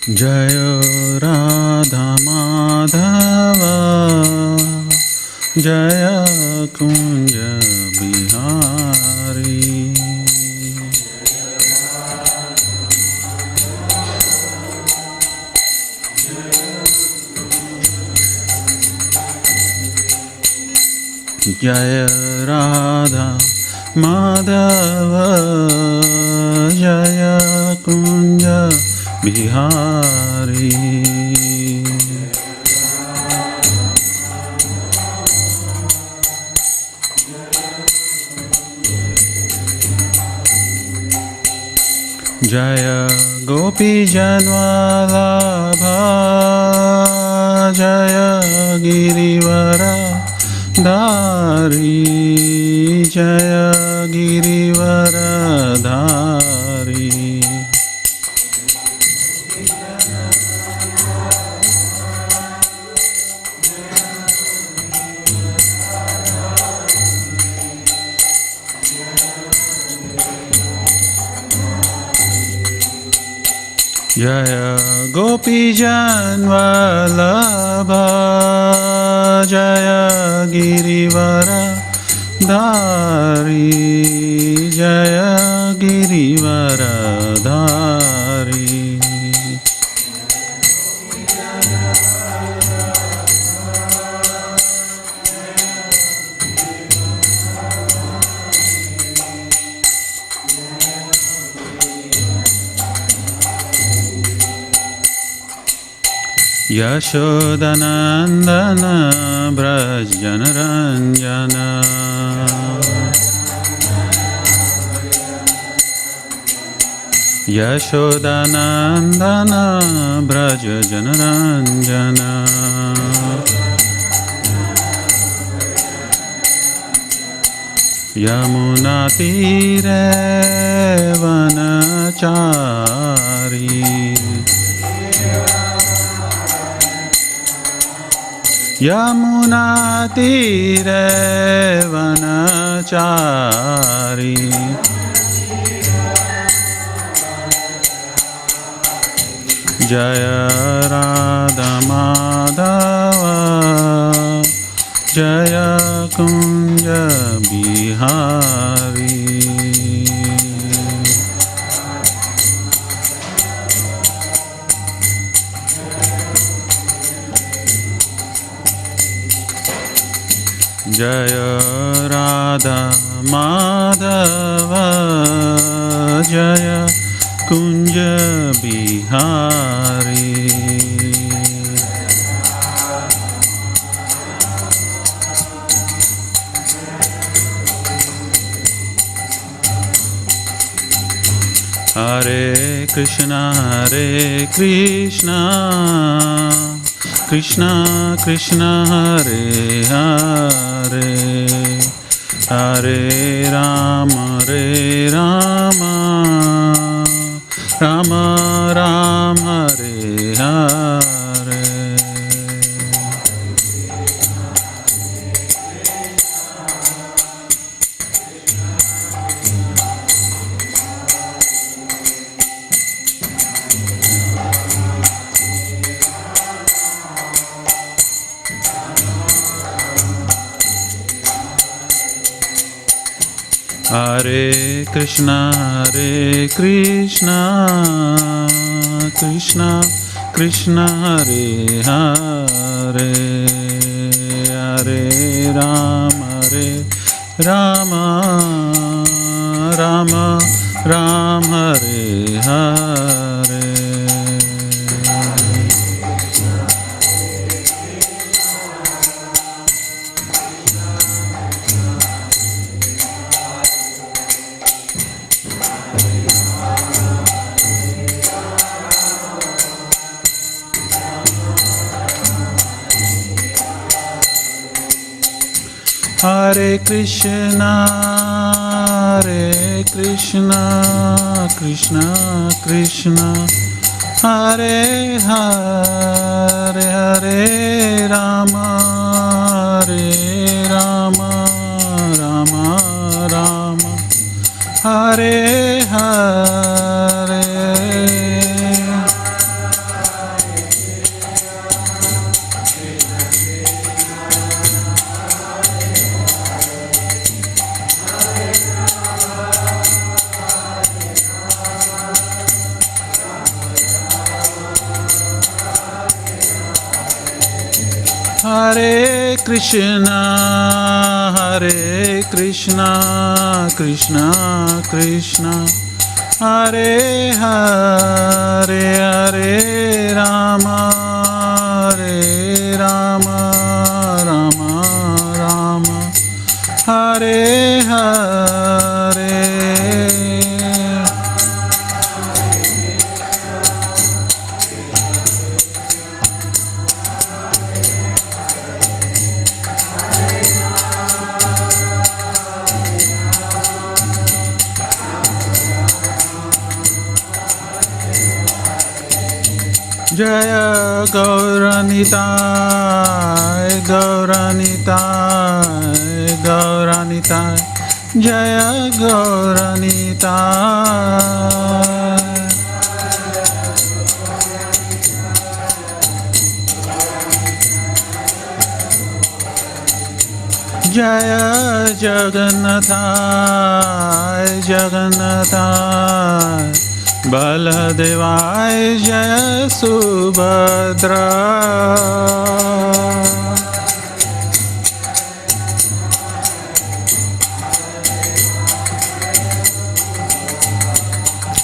Jaya Radha Madhava Jaya Kunja Bihari. Jaya Radha Madhava Jaya Kunja Bihari. Jaya Gopi Janvalabha Jaya Girivara Dhari Jaya Girivara Dhari. Jaya Gopi Janvalabha Jaya Girivara Dhari Jaya Girivara Dhari. Yashodanandana Brajjanaranjana Yashodanandana Brajjanaranjana Yamunatire Vanachari Yamuna Tire Vanachari. Jaya Radha Madhava Jaya Kunja Bihari. Jaya Radha Madhava Jaya Kunja Bihari. Hare Krishna Hare Krishna Krishna Krishna Hare Hare Hare Rama Rama Rama Hare Hare. Hare Krishna Krishna Krishna Hare Hare Hare Rama Rama Rama Hare Hare. Hare Krishna Krishna Krishna Hare Hare Hare Rama Rama Rama Hare Hare Hare Krishna, Hare Krishna, Krishna Krishna, Hare Hare, Hare Rama, Hare Rama, Rama Rama, Hare Hare. Jaya Gauranitai, Gauranitai, Gauranitai, Jaya Gauranitai. Jaya Jagannathai, Jagannathai, Baladevai, Jaya Subhadra.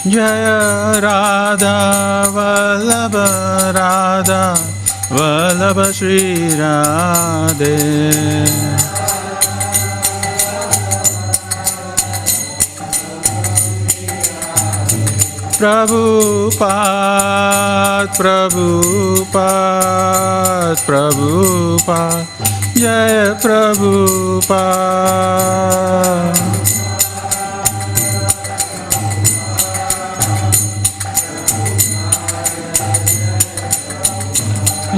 Jaya Radha Vallabha, Radha Vallabha Shri Radhe. Prabhupada, Prabhupada, Prabhupada, Jaya Prabhupada.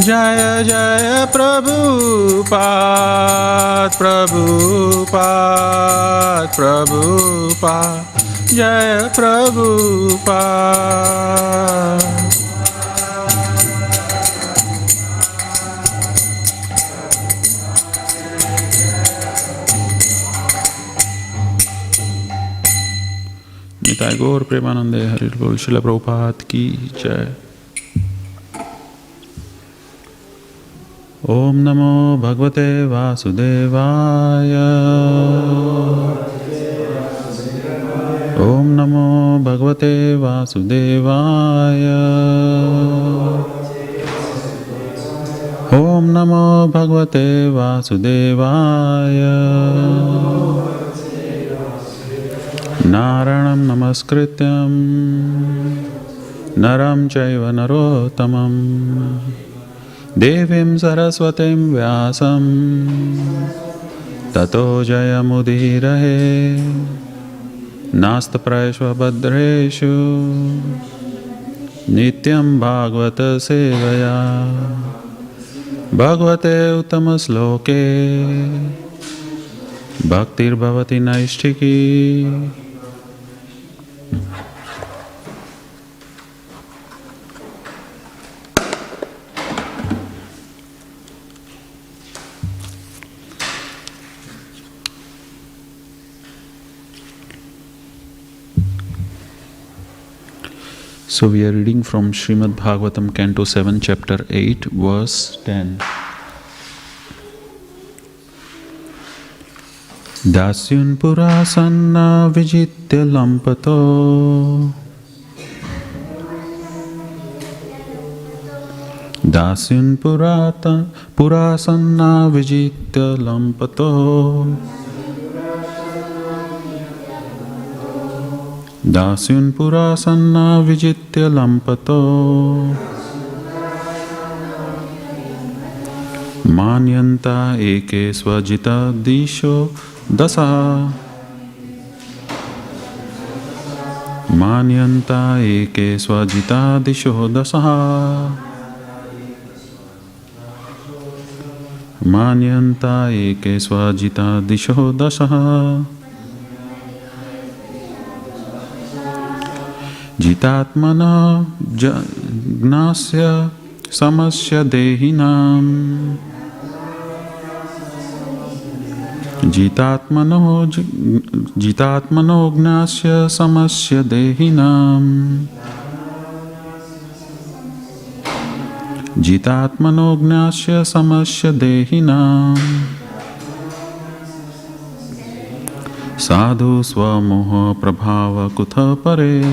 Jaya Jaya Prabhupada, Prabhupada, Prabhupada, Jaya Prabhupada. Nitai Gaur Premanande Hari Bol Srila Prabhupada ki Jai. Om Namo Bhagavate Vasudevaya. Om Namo Bhagavate Vasudevaya. Om Namo Bhagavate Vasudevaya. Narayanam Namaskrityam Naram Chaiva Narottamam Devim Saraswatim Vyasam Tato Jayamudirahe Nasta Praishva Bhadreshu Nityam Bhagavata Sevaya Bhagavate Uttamasloke Bhaktir Bhavati Naishtiki. So we are reading from Śrīmad Bhāgavatam, Canto 7, Chapter 8, verse 10. Dasyun purasanna vijitya lampato. Dasyun purasanna vijitya lampato. Dasyun purasanna vijitya lampato. Manyanta eke svajita disho dasa. Manyanta eke svajita disho dasa. Manyanta eke svajita disho dasa. Jitatmana gnasya samasya dehinam. Jitatmano gnasya samasya dehinam. Jitatmano gnasya samasya dehinam Sadhu swamoha prabhava kutha pare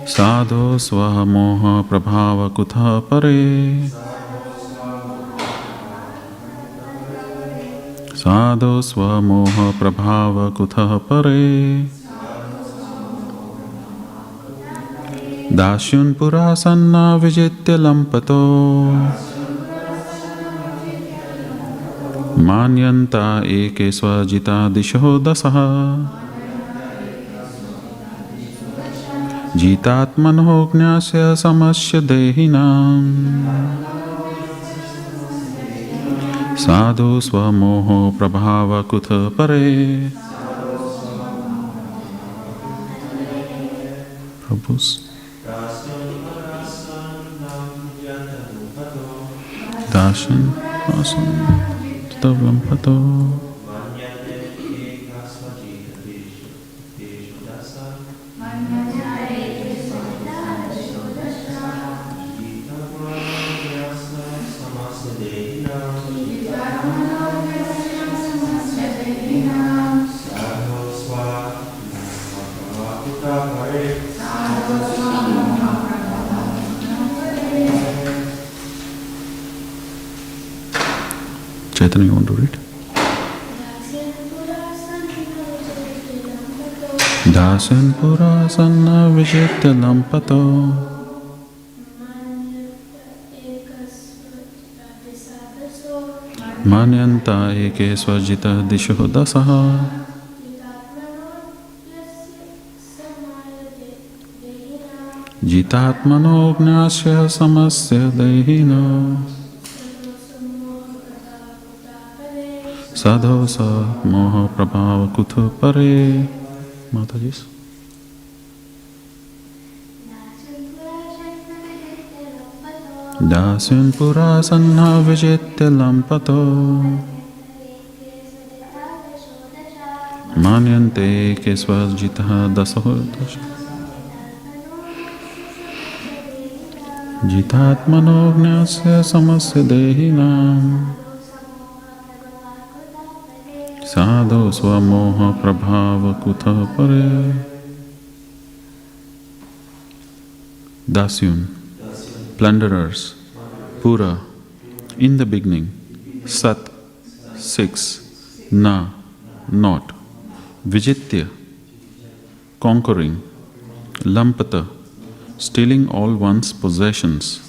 Sadhu swamoha prabhava kutha pare Sadhu swamoha prabhava kutha pare Dasyun purasanna vijitya lampato Manyanta eke swajita disho dasaha Jitatmano gnasya samasya dehinam Sadhu swamoho prabhava kutha pare Prabhus Darshan Asan Tavlampato Chaitanya, you want to read? Dasan pura sanna vijitya lampato Manyanta eke swajita disho dasaha Jitatmano gnasya samasya dehina Sadho sa moha prabhava kutha pare Mataji's. Dasyun pura sanna vijitya lampato Manyante ke swajita dasaho Jitatmano gnasya samasya dehinam Sadho swamoha prabhava kutha pare Dasyun, plunderers, Pura, in the beginning, Sat, 6, Na, not, Vijitya, conquering, Lampata, stealing all one's possessions,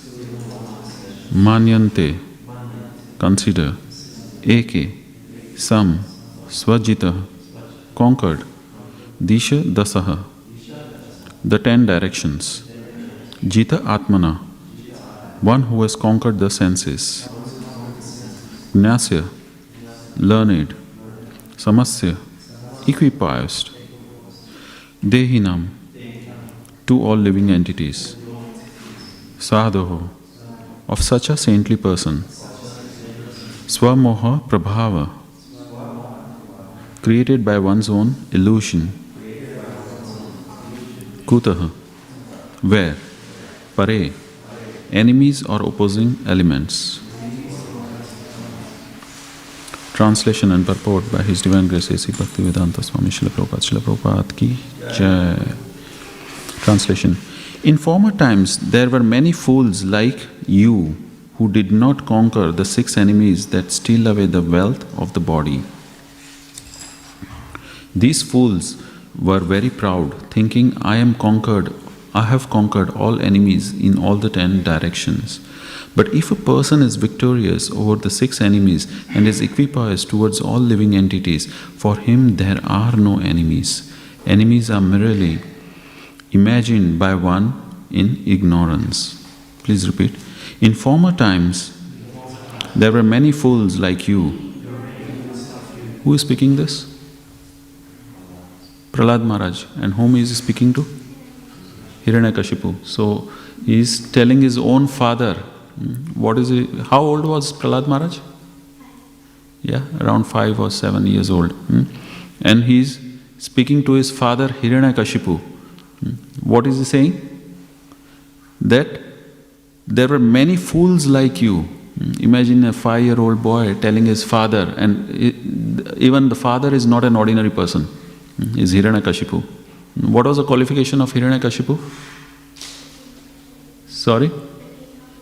Manyante, consider, Eke, some, Swajita, conquered, Disha Dasaha, the 10 directions, Jita Atmana, one who has conquered the senses, Gnasya, learned, Samasya, equipoised, Dehinam, to all living entities, Sadhoho, of such a saintly person, Swamoha Prabhava, created by one's own illusion. Kutaha, where? Pare, enemies or opposing elements. Translation and purport by His Divine Grace A.C. Bhaktivedanta Swami Srila Prabhupada ki Jai. Translation. In former times there were many fools like you who did not conquer the 6 enemies that steal away the wealth of the body. These fools were very proud, thinking, I have conquered all enemies in all the 10 directions. But if a person is victorious over the 6 enemies and is equipoised towards all living entities, for him there are no enemies. Enemies are merely imagined by one in ignorance. Please repeat. In former times, there were many fools like you. Who is speaking this? Prahlad Maharaj. And whom is he speaking to? Hiranyakashipu. So he is telling his own father. What is he? How old was Prahlad Maharaj? Yeah, around 5 or 7 years old. And he is speaking to his father Hiranyakashipu. What is he saying? that there were many fools like you. Imagine a 5-year-old boy telling his father, and even the father is not an ordinary person, is Hiranyakashipu. What was the qualification of Hiranyakashipu? Sorry?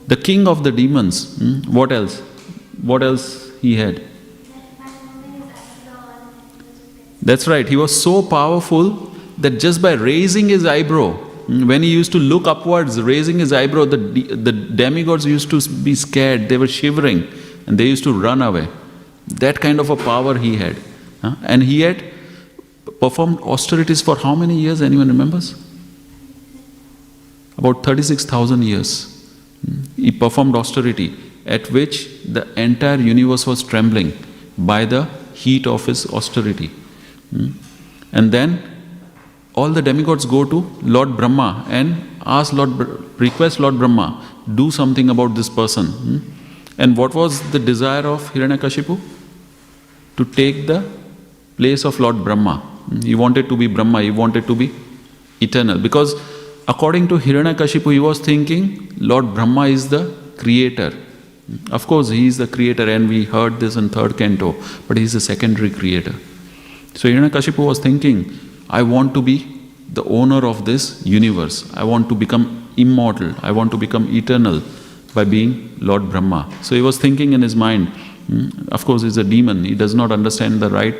The king of the demons. What else? What else he had? That's right, he was so powerful that just by raising his eyebrow, when he used to look upwards, raising his eyebrow, the demigods used to be scared, they were shivering and they used to run away. That kind of a power he had. And he had performed austerities for how many years? Anyone remembers? About 36,000 years. He performed austerity at which the entire universe was trembling by the heat of his austerity. And then all the demigods go to Lord Brahma and request Lord Brahma, do something about this person. And what was the desire of Hiranyakashipu? To take the place of Lord Brahma. He wanted to be Brahma, he wanted to be eternal. Because according to Hiranyakashipu, he was thinking Lord Brahma is the creator. Of course, he is the creator, and we heard this in 3rd canto, but he is the secondary creator. So Hiranyakashipu was thinking, I want to be the owner of this universe. I want to become immortal. I want to become eternal by being Lord Brahma. So he was thinking in his mind, of course he's a demon. He does not understand the right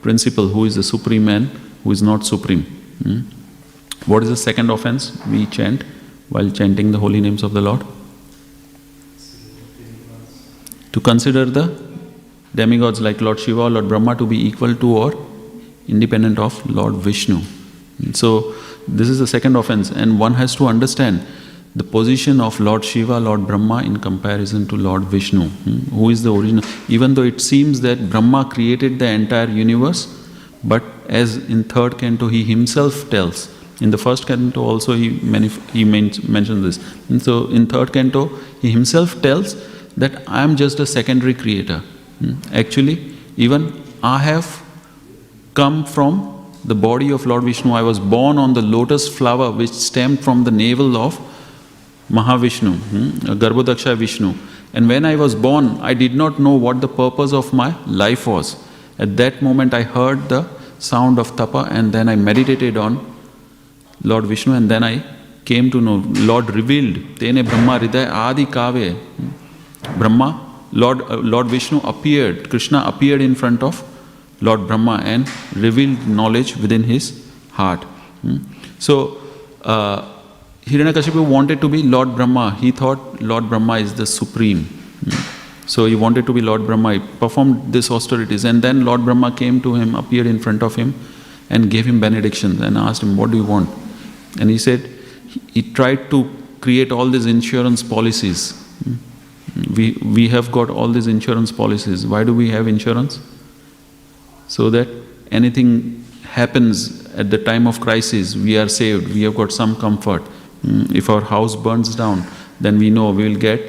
principle, who is the supreme and who is not supreme. What is the second offense we chant while chanting the holy names of the Lord? To consider the demigods like Lord Shiva or Lord Brahma to be equal to or independent of Lord Vishnu. So this is the second offense, and one has to understand the position of Lord Shiva, Lord Brahma in comparison to Lord Vishnu, who is the original. Even though it seems that Brahma created the entire universe, but as in 3rd canto he himself tells, in the 1st canto also he mentions this. And so in 3rd canto he himself tells that I am just a secondary creator. Actually, even I have come from the body of Lord Vishnu. I was born on the lotus flower which stemmed from the navel of Mahavishnu, Garbhodaksha Vishnu. And when I was born, I did not know what the purpose of my life was. At that moment I heard the sound of tapa, and then I meditated on Lord Vishnu, and then I came to know. Lord revealed, Tene Brahma Hridaya Adi Kave. Brahma, Lord Vishnu appeared, Krishna appeared in front of Lord Brahma and revealed knowledge within his heart. So, Hiranyakashipu wanted to be Lord Brahma. He thought Lord Brahma is the supreme. So he wanted to be Lord Brahma. He performed these austerities, and then Lord Brahma came to him, appeared in front of him and gave him benedictions and asked him, what do you want? And he said, he tried to create all these insurance policies. We have got all these insurance policies. Why do we have insurance? So that anything happens at the time of crisis, we are saved, we have got some comfort. If our house burns down, then we know we will get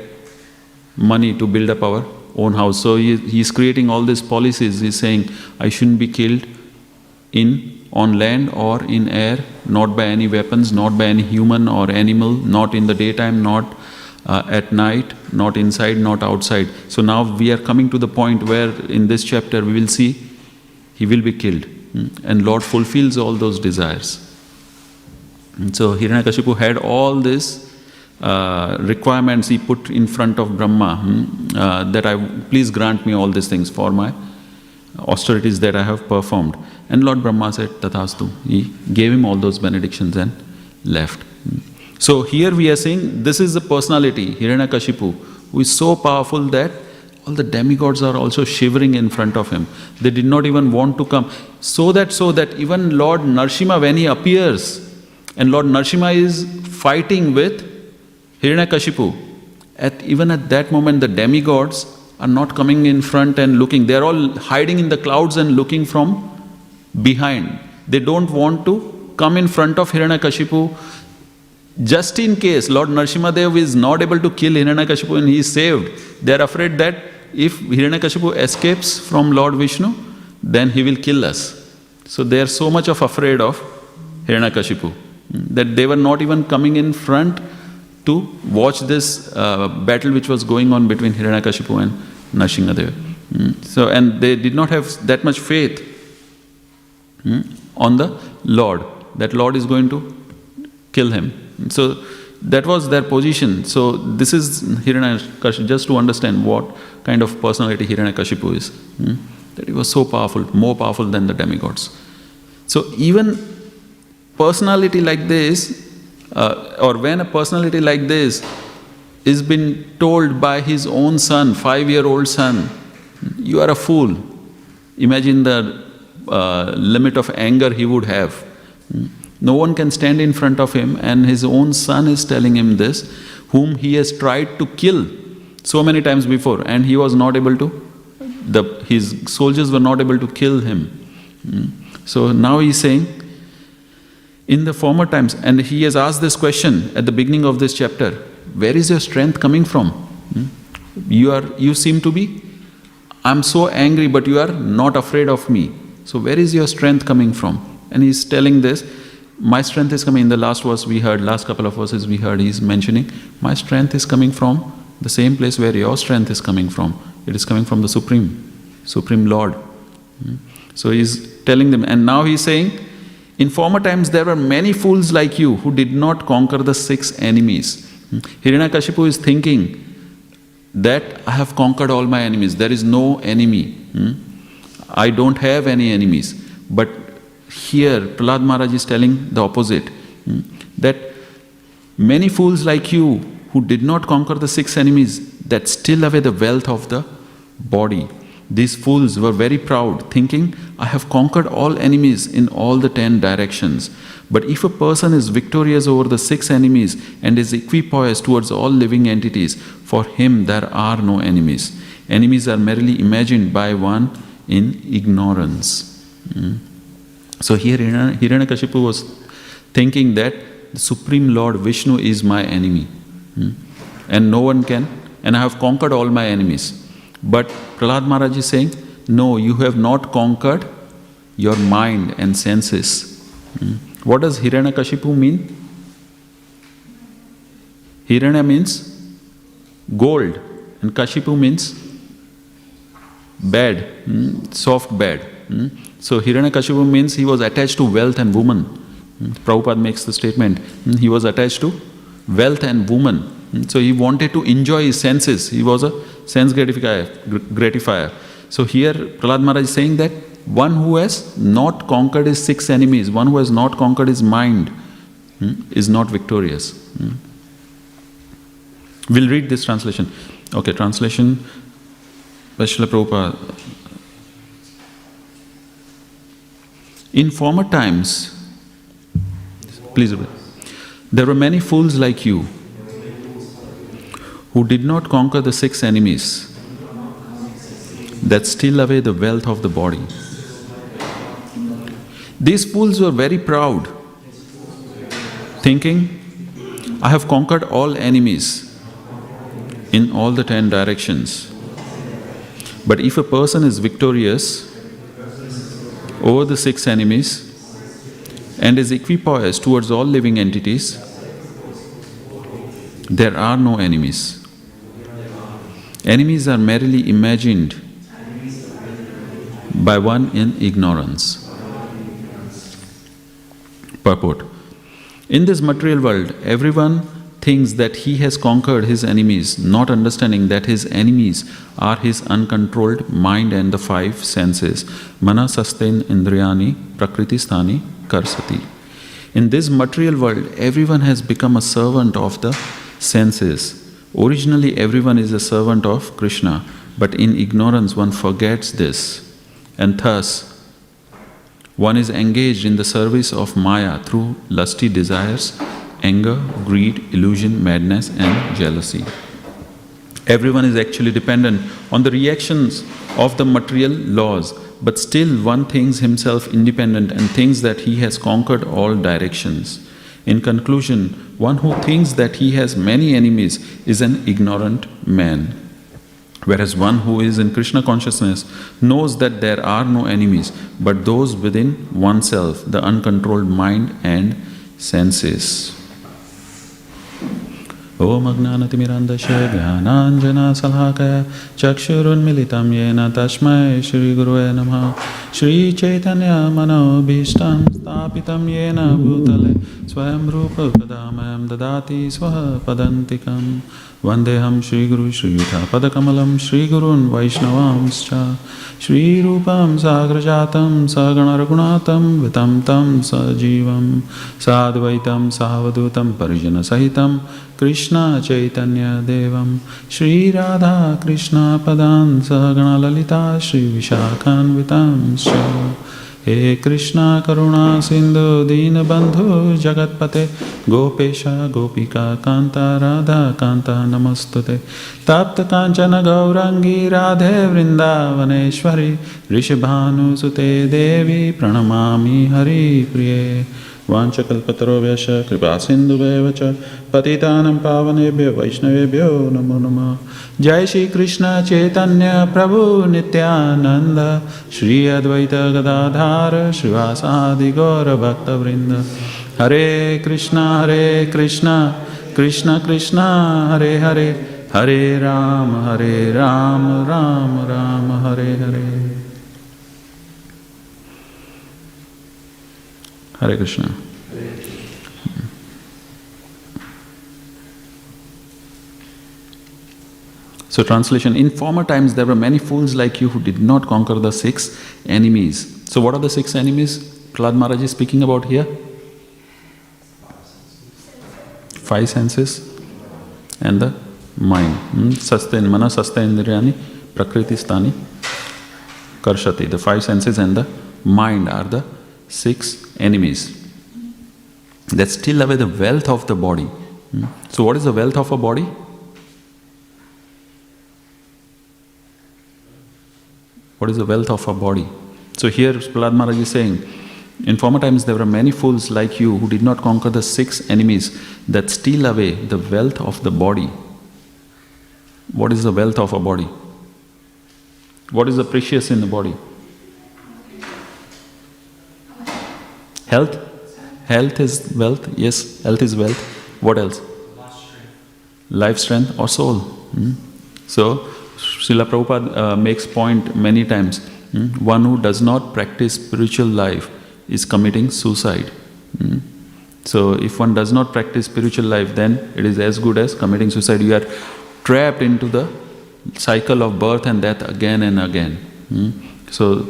money to build up our own house. So he is creating all these policies. He is saying, I shouldn't be killed on land or in air, not by any weapons, not by any human or animal, not in the daytime, not at night, not inside, not outside. So now we are coming to the point where in this chapter we will see he will be killed. And Lord fulfills all those desires. And so Hiranyakashipu had all these requirements he put in front of Brahma, that please grant me all these things for my austerities that I have performed. And Lord Brahma said, Tathastu. He gave him all those benedictions and left. So here we are saying this is the personality, Hiranyakashipu, who is so powerful that all the demigods are also shivering in front of him. They did not even want to come. So that even Lord Narasimha, when he appears, and Lord Narasimha is fighting with Hiranyakashipu, even at that moment the demigods are not coming in front and looking. They are all hiding in the clouds and looking from behind. They don't want to come in front of Hiranyakashipu. Just in case Lord Narasimha Dev is not able to kill Hiranyakashipu and he is saved, they are afraid that if Hiranyakashipu escapes from Lord Vishnu, then he will kill us. So they are so much afraid of Hiranyakashipu that they were not even coming in front to watch this battle which was going on between Hiranyakashipu and Nrsimhadev. So, and they did not have that much faith on the Lord, that Lord is going to kill him. So that was their position. So this is Hiranyakashipu, just to understand what kind of personality Hiranyakashipu is. That he was so powerful, more powerful than the demigods. So even personality like this, or when a personality like this is been told by his own son, 5-year-old son, you are a fool. Imagine the limit of anger he would have. No one can stand in front of him, and his own son is telling him this, whom he has tried to kill so many times before, and he was not able to, his soldiers were not able to kill him. So now he is saying, in the former times, and he has asked this question at the beginning of this chapter, where is your strength coming from? You seem to be, I'm so angry, but you are not afraid of me. So where is your strength coming from? And he's telling this, my strength is coming. In the last verse we heard, last couple of verses we heard, he's mentioning, my strength is coming from the same place where your strength is coming from. It is coming from the Supreme Lord. So he's telling them, and now he's saying, in former times there were many fools like you who did not conquer the 6 enemies. Hiranyakashipu is thinking that I have conquered all my enemies. There is no enemy. I don't have any enemies. But here Prahlad Maharaj is telling the opposite. That many fools like you who did not conquer the 6 enemies, that still away the wealth of the body. These fools were very proud, thinking, I have conquered all enemies in all the 10 directions. But if a person is victorious over the 6 enemies and is equipoised towards all living entities, for him there are no enemies. Enemies are merely imagined by one in ignorance. So here Hiranyakashipu was thinking that the Supreme Lord Vishnu is my enemy. And no one can, and I have conquered all my enemies. But Prahlad Maharaj is saying, no, you have not conquered your mind and senses. What does Hiranyakashipu mean? Hiranya means gold, and Kashipu means bad, soft bad. So Hiranyakashipu means he was attached to wealth and woman. Prabhupada makes the statement, he was attached to wealth and woman. So he wanted to enjoy his senses. He was a sense gratifier. So here Prahlad Maharaj is saying that one who has not conquered his 6 enemies, one who has not conquered his mind, is not victorious. We'll read this translation. Okay, translation by Srila Prabhupada. In former times, please obey, there were many fools like you who did not conquer the 6 enemies that steal away the wealth of the body. These fools were very proud, thinking, I have conquered all enemies in all the 10 directions. But if a person is victorious over the 6 enemies and is equipoised towards all living entities, there are no enemies. Enemies are merely imagined by one in ignorance. Purport. In this material world, everyone thinks that he has conquered his enemies, not understanding that his enemies are his uncontrolled mind and the 5 senses. Mana sasten indriyani prakriti sthani karsati. In this material world, everyone has become a servant of the senses. Originally, everyone is a servant of Krishna, but in ignorance one forgets this, and thus one is engaged in the service of Maya through lusty desires, anger, greed, illusion, madness, and jealousy. Everyone is actually dependent on the reactions of the material laws, but still one thinks himself independent and thinks that he has conquered all directions. In conclusion, one who thinks that he has many enemies is an ignorant man, whereas one who is in Krishna consciousness knows that there are no enemies, but those within oneself, the uncontrolled mind and senses. Om Agnanatimirandasya Jnananjana Salakaya Chakshurunmilitam Yena Tasmai Shri Gurave Namaha Shri Caitanya Manobhishtam Stapitam Yena Bhutale Swayam Rupa Padamayam Dadati Swaha Padantikam Vandeham Shri Guru Shri Yuta Padakamalam Shri Gurun Vaishnavamscha Shri Rupam Sagrajatam Sagana Ragunatam Vitam Tam Sajivam Sadvaitam Savadutam Parijana Sahitam Krishna Caitanya Devam Shri Radha Krishna Padan Sagana Lalita Shri Vishakhan Vitam Scha He Krishna Karuna Sindhu Dina Bandhu Jagatpate Gopesha Gopika Kanta Radha Kanta Namastute Tapta Kanchana Gaurangi Radhe Vrindavaneshwari Rishabhanu Sute Devi Pranamami Hari Priye Vanchakalpataro Vyasha Kripa Sindhu Vevacha Patitanam Pavanebhyo Vaishnavebhyo Namo Namah Jai Shri Krishna Chaitanya Prabhu Nityananda Shri Advaita Gadadhara Srivasadi Gaura Bhakta Vrinda Hare Krishna Krishna Krishna Hare Hare Hare Rama Rama Rama Hare Hare Hare Krishna. So translation, in former times there were many fools like you who did not conquer the 6 enemies. So what are the 6 enemies Prahlad Maharaj is speaking about here? 5 senses and the mind. Sastain mana sastaindriyani prakriti stani karshati. The 5 senses and the mind are the 6 enemies that steal away the wealth of the body. So what is the wealth of a body? What is the wealth of a body? So here Prahlad Maharaj is saying, in former times there were many fools like you who did not conquer the 6 enemies that steal away the wealth of the body. What is the wealth of a body? What is the precious in the body? Health? Health is wealth. Yes, health is wealth. What else? Life strength or soul. So, Srila Prabhupada makes point many times. One who does not practice spiritual life is committing suicide. So, if one does not practice spiritual life, then it is as good as committing suicide. You are trapped into the cycle of birth and death again and again. So,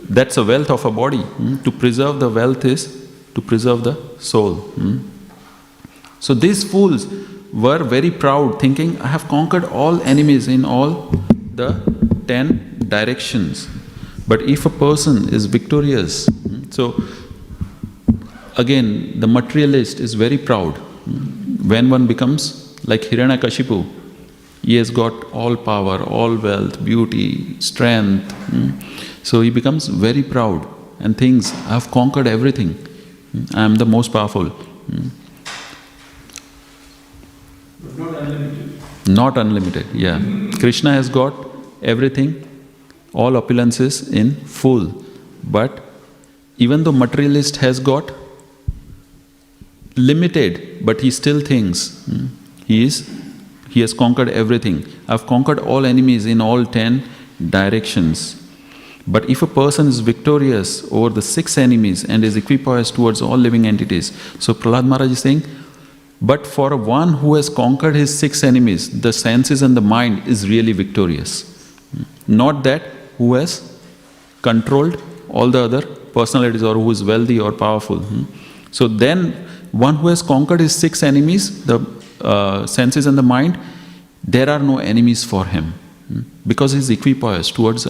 that's the wealth of a body. To preserve the wealth is to preserve the soul. So these fools were very proud, thinking, I have conquered all enemies in all the 10 directions. But if a person is victorious, so again, the materialist is very proud. When one becomes like Hiranyakashipu, he has got all power, all wealth, beauty, strength. So he becomes very proud and thinks, I have conquered everything. I am the most powerful. But not unlimited. Not unlimited, yeah. Krishna has got everything, all opulences in full. But even though materialist has got limited, but he still thinks he has conquered everything. I have conquered all enemies in all 10 directions. But if a person is victorious over the 6 enemies and is equipoised towards all living entities, so Prahlad Maharaj is saying, but for one who has conquered his 6 enemies, the senses and the mind is really victorious. Not that who has controlled all the other personalities or who is wealthy or powerful. So then, one who has conquered his 6 enemies, the senses and the mind, there are no enemies for him. Because he is equipoised towards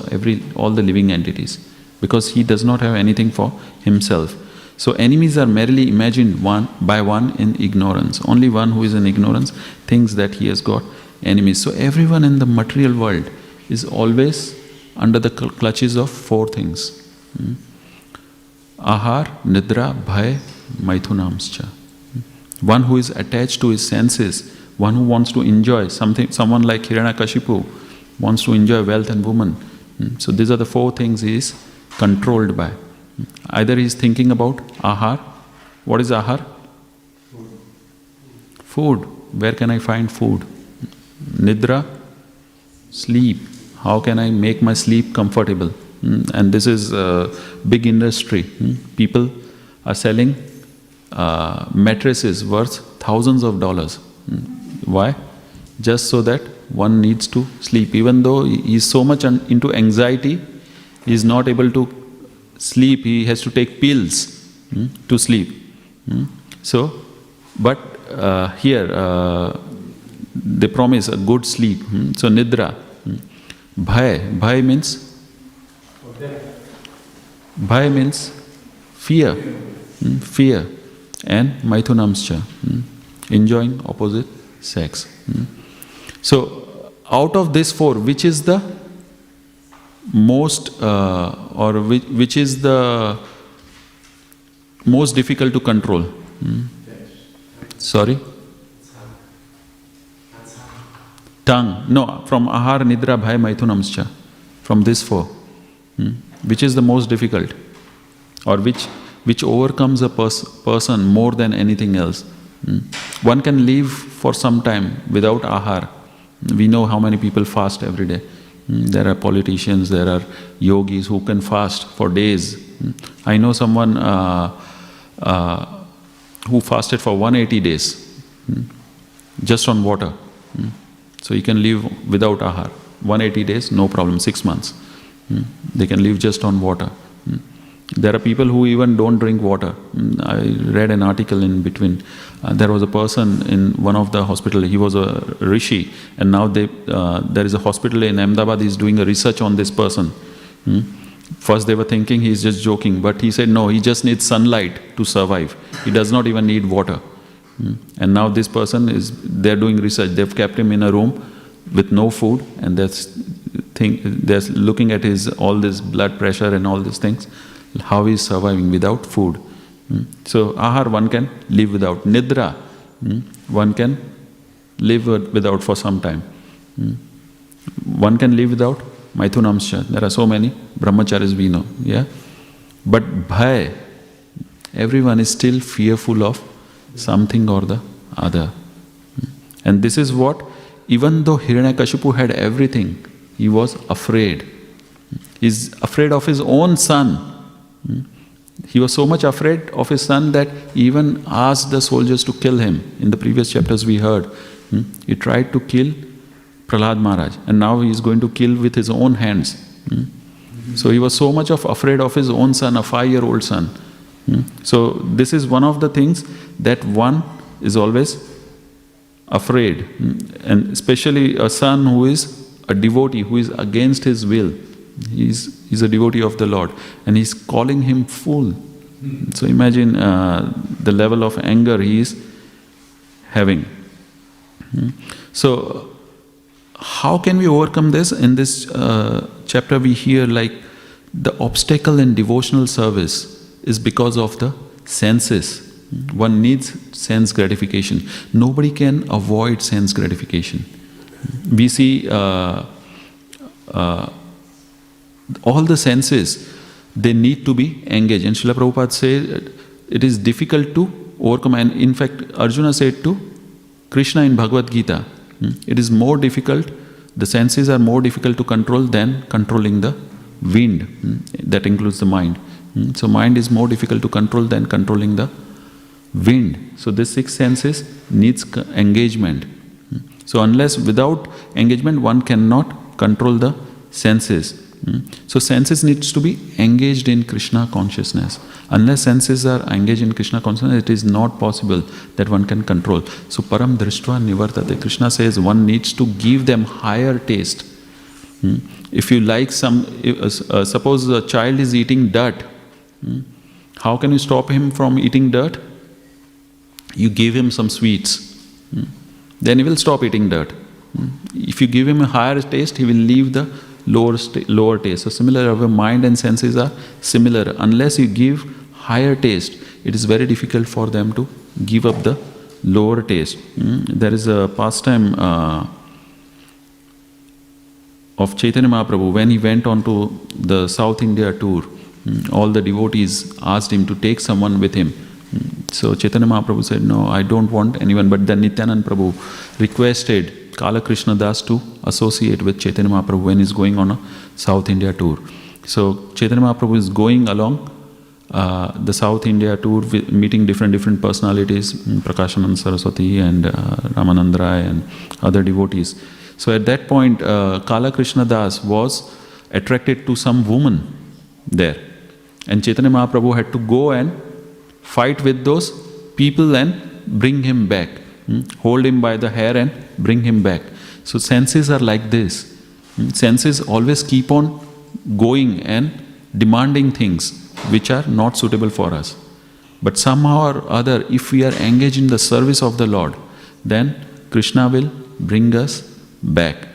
all the living entities. Because he does not have anything for himself. So enemies are merely imagined one by one in ignorance. Only one who is in ignorance thinks that he has got enemies. So everyone in the material world is always under the clutches of 4 things. Ahar, Nidra, Bhaya, Maithunamscha. One who is attached to his senses, one who wants to enjoy something, someone like Hiranyakashipu wants to enjoy wealth and woman. So these are the 4 things he is controlled by. Either he is thinking about ahar. What is ahar? Food. where can I find food? Nidra, sleep. How can I make my sleep comfortable? And this is a big industry. People are selling mattresses worth thousands of dollars. Why? Just so that one needs to sleep. Even though he is so much into anxiety, he is not able to sleep. He has to take pills to sleep. So, but here they promise a good sleep. So nidra. Bhaya means fear. Fear. And maithunamscha, enjoying opposite sex. So out of these four, which is the most which is the most difficult to control? Sorry? Tongue. No, from ahar, nidra, bhaya, maithunamscha. From these four. Which is the most difficult? Or which overcomes a person more than anything else? One can live for some time without ahar. We know how many people fast every day. There are politicians, there are yogis who can fast for days. I know someone who fasted for 180 days just on water. So he can live without ahar. 180 days, no problem, 6 months. They can live just on water. There are people who even don't drink water. I read an article in between. There was a person in one of the hospital. He was a rishi, and now there is a hospital in Ahmedabad. He's doing a research on this person. First they were thinking he's just joking, but he said no. He just needs sunlight to survive. He does not even need water. And now this person they're doing research. They've kept him in a room with no food, and they're looking at all this blood pressure and all these things. How he is surviving without food. So ahar one can live without. Nidra one can live without for some time. One can live without maithunamscha. There are so many brahmacharis we know. Yeah, but bhaya, everyone is still fearful of something or the other. And this is what, even though Hiranyakashipu had everything, he was afraid. He's afraid of his own son. He was so much afraid of his son that he even asked the soldiers to kill him. In the previous chapters we heard. He tried to kill Prahlad Maharaj, and now he is going to kill with his own hands. So he was so much afraid of his own son, a 5-year-old son. So this is one of the things that one is always afraid. And especially a son who is a devotee, who is against his will. He's a devotee of the Lord, and he's calling him fool. So imagine the level of anger he is having. So how can we overcome this? In this chapter we hear like the obstacle in devotional service is because of the senses. One needs sense gratification. Nobody can avoid sense gratification. We see all the senses, they need to be engaged. And Srila Prabhupada said it is difficult to overcome. And in fact, Arjuna said to Krishna in Bhagavad Gita, it is more difficult, the senses are more difficult to control than controlling the wind. That includes the mind. So mind is more difficult to control than controlling the wind. So these 6 senses needs engagement. So unless without engagement one cannot control the senses. So senses needs to be engaged in Krishna consciousness. Unless senses are engaged in Krishna consciousness, it is not possible that one can control. So param drishtva nivartate. Krishna says one needs to give them higher taste. If you like suppose a child is eating dirt, how can you stop him from eating dirt? You give him some sweets. Then he will stop eating dirt. If you give him a higher taste, he will leave the lower taste. So similar, our mind and senses are similar. Unless you give higher taste, it is very difficult for them to give up the lower taste. There is a pastime of Chaitanya Mahaprabhu when he went on to the South India tour. All the devotees asked him to take someone with him So Chaitanya Mahaprabhu said, no, I don't want anyone. But then Nityananda Prabhu requested Kala Krishna Das to associate with Chaitanya Mahaprabhu when he's going on a South India tour. So Chaitanya Mahaprabhu is going along the South India tour, meeting different personalities, Prakashanand Saraswati and Ramanand Rai and other devotees. So at that point, Kala Krishna Das was attracted to some woman there. And Chaitanya Mahaprabhu had to go and fight with those people and bring him back. Hold him by the hair and bring him back. So senses are like this. Senses always keep on going and demanding things which are not suitable for us. But somehow or other, if we are engaged in the service of the Lord, then Krishna will bring us back.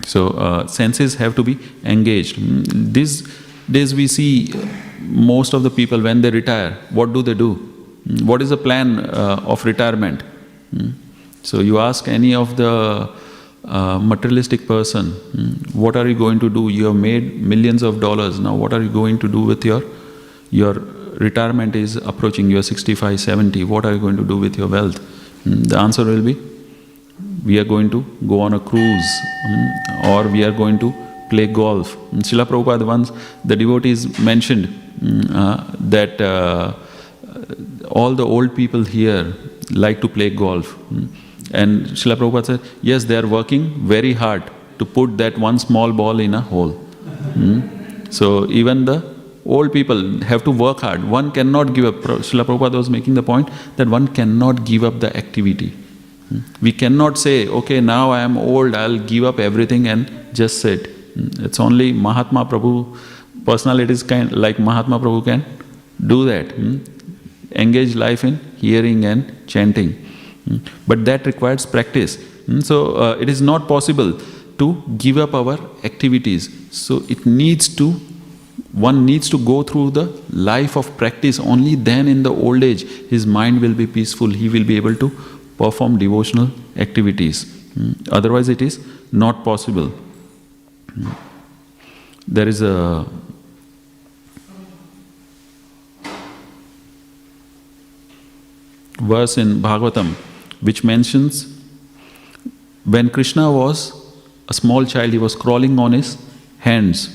So senses have to be engaged. These days we see most of the people when they retire, what do? What is the plan of retirement? So you ask any of the materialistic person, what are you going to do? You have made millions of dollars. Now what are you going to do with your retirement is approaching, you are 65, 70. What are you going to do with your wealth? The answer will be, we are going to go on a cruise, or we are going to play golf. Srila Prabhupada once, the devotees mentioned that all the old people here like to play golf. And Srila Prabhupada said, yes, they are working very hard to put that one small ball in a hole. So even the old people have to work hard. One cannot give up. Srila Prabhupada was making the point that one cannot give up the activity. We cannot say, okay, now I am old, I'll give up everything and just sit. It's only Mahatma Prabhu, personalities like Mahatma Prabhu can do that. Engage life in hearing and chanting. But that requires practice. So it is not possible to give up our activities. So one needs to go through the life of practice. Only then in the old age his mind will be peaceful. He will be able to perform devotional activities. Otherwise it is not possible. There is a verse in Bhagavatam which mentions when Krishna was a small child, he was crawling on his hands.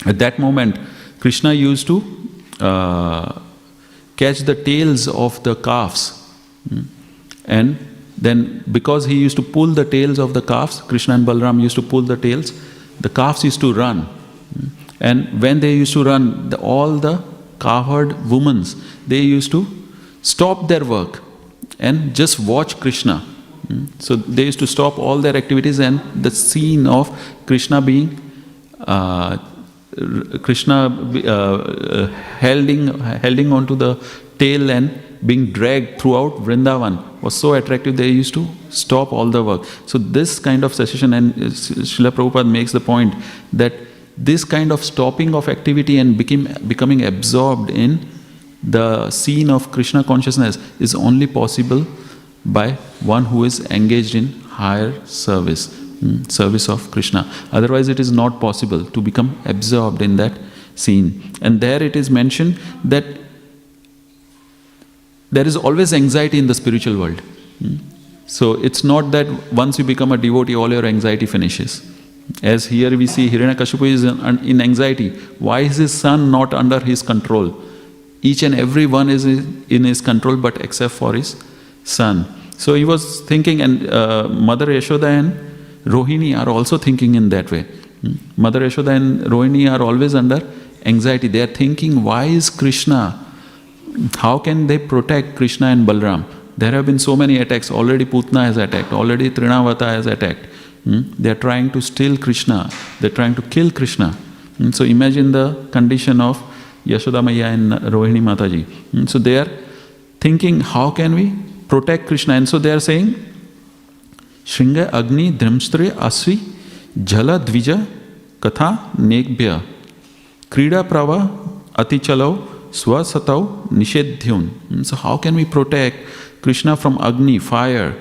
At that moment, Krishna used to catch the tails of the calves. And then because he used to pull the tails of the calves, Krishna and Balaram used to pull the tails, the calves used to run. And when they used to run, all the cowherd women, they used to stop their work and just watch Krishna. So they used to stop all their activities, and the scene of Krishna being holding onto the tail and being dragged throughout Vrindavan was so attractive, they used to stop all the work. So this kind of cessation, and Srila Prabhupada makes the point that this kind of stopping of activity and becoming absorbed in the scene of Krishna consciousness is only possible by one who is engaged in higher service of Krishna. Otherwise it is not possible to become absorbed in that scene. And there it is mentioned that there is always anxiety in the spiritual world. So it's not that once you become a devotee, all your anxiety finishes. As here we see Hiranyakashipu is in anxiety. Why is his son not under his control? Each and every one is in his control, but except for his son. So he was thinking, and Mother Yashoda and Rohini are also thinking in that way. Mother Yashoda and Rohini are always under anxiety. They are thinking, why is Krishna? How can they protect Krishna and Balaram? There have been so many attacks. Already Putna has attacked. Already Trinavata has attacked. They are trying to steal Krishna. They are trying to kill Krishna. So imagine the condition of Yashoda Maya and Rohini Mataji. So they are thinking, how can we protect Krishna? And so they are saying, Shringa Agni Dhrimstre Asvi Jala Dvija Katha Nekbhya Krida Prava Atichalau Swasatau Nishedhyun. So how can we protect Krishna from Agni, fire,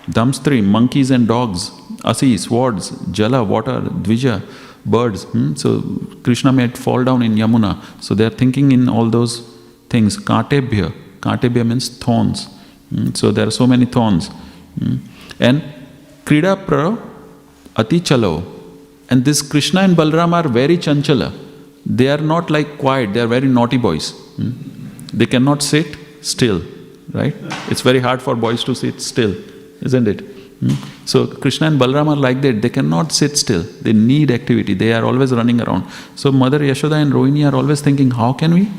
Dhamstri, monkeys and dogs, Asi, swords, Jala, water, Dvija, birds. So Krishna may fall down in Yamuna. So they are thinking in all those things. Katebhya. Katebhya means thorns. So there are so many thorns. And Krida pra ati chalo. And this Krishna and Balram are very chanchala. They are not like quiet, they are very naughty boys. They cannot sit still, right? It's very hard for boys to sit still, isn't it? So Krishna and Balram are like that. They cannot sit still. They need activity. They are always running around. So Mother Yashoda and Rohini are always thinking, how can we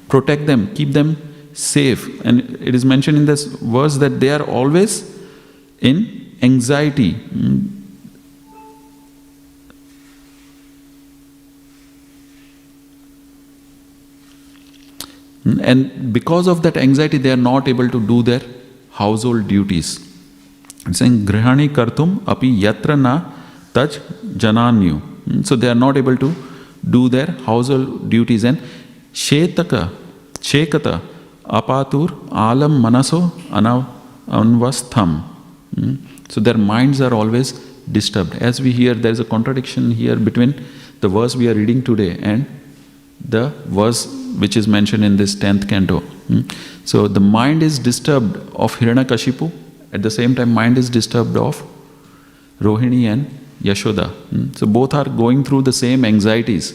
protect them, keep them safe? And it is mentioned in this verse that they are always in anxiety. And because of that anxiety, they are not able to do their household duties. It's saying, Grihani kartum api yatra na taj jananyu. So they are not able to do their household duties. And shekata apatur alam manaso anvastham. So their minds are always disturbed. As we hear, there is a contradiction here between the verse we are reading today and the verse which is mentioned in this 10th canto. So the mind is disturbed of Hiranyakashipu. At the same time, mind is disturbed of Rohini and Yashoda. So both are going through the same anxieties.